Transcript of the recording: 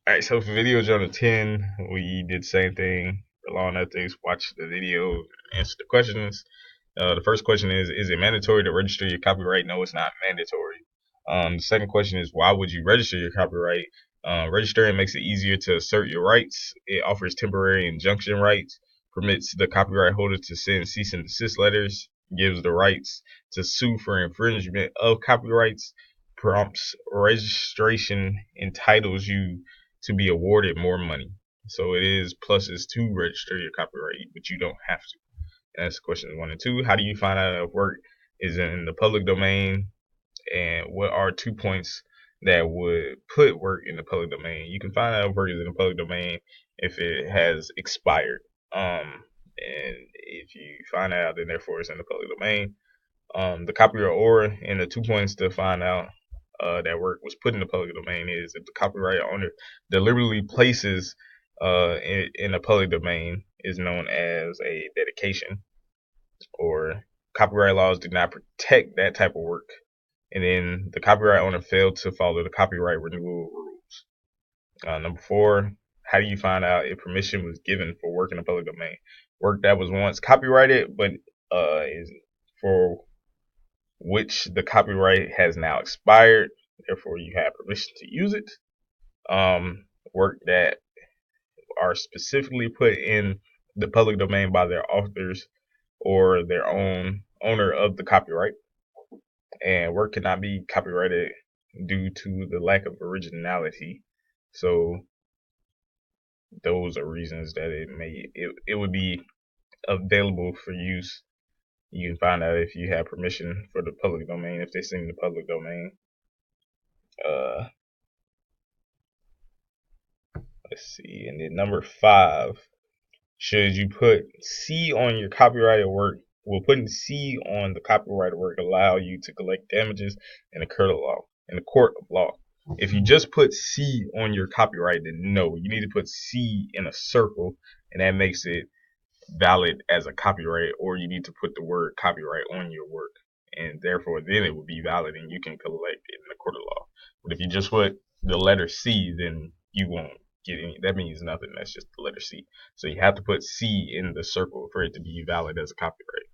Alright, so for video journal 10, we did the same thing for law and ethics. Watch the video, answer the questions. The first question is it mandatory to register your copyright? No, it's not mandatory. The second question is, why would you register your copyright? Registering makes it easier to assert your rights. It offers temporary injunction rights, permits the copyright holder to send cease and desist letters, gives the rights to sue for infringement of copyrights, prompts registration, entitles you to be awarded more money. So it is pluses to register your copyright, but you don't have to. And that's questions 1 and 2. How do you find out if work is in the public domain? And what are 2 points that would put work in the public domain? You can find out if work is in the public domain if it has expired. And if you find out, then therefore it's in the public domain. The copyright aura and the 2 points to find out that work was put in the public domain is if the copyright owner deliberately places in the public domain is known as a dedication, or copyright laws do not protect that type of work, and then the copyright owner failed to follow the copyright renewal rules. Number 4, how do you find out if permission was given for work in the public domain? Work that was once copyrighted but is for which the copyright has now expired, therefore you have permission to use it. Work that are specifically put in the public domain by their authors or their own owner of the copyright. And work cannot be copyrighted due to the lack of originality. So those are reasons that it would be available for use. You can find out if you have permission for the public domain, if they sing in the public domain. Let's see. And then number 5, should you put C on your copyrighted work? Will putting C on the copyrighted work allow you to collect damages in the court of law? If you just put C on your copyright, then no. You need to put C in a circle, and that makes it valid as a copyright, or you need to put the word copyright on your work, and therefore then it would be valid and you can collect it in the court of law. But if you just put the letter C, then you won't get any. That means nothing. That's just the letter C. So you have to put C in the circle for it to be valid as a copyright.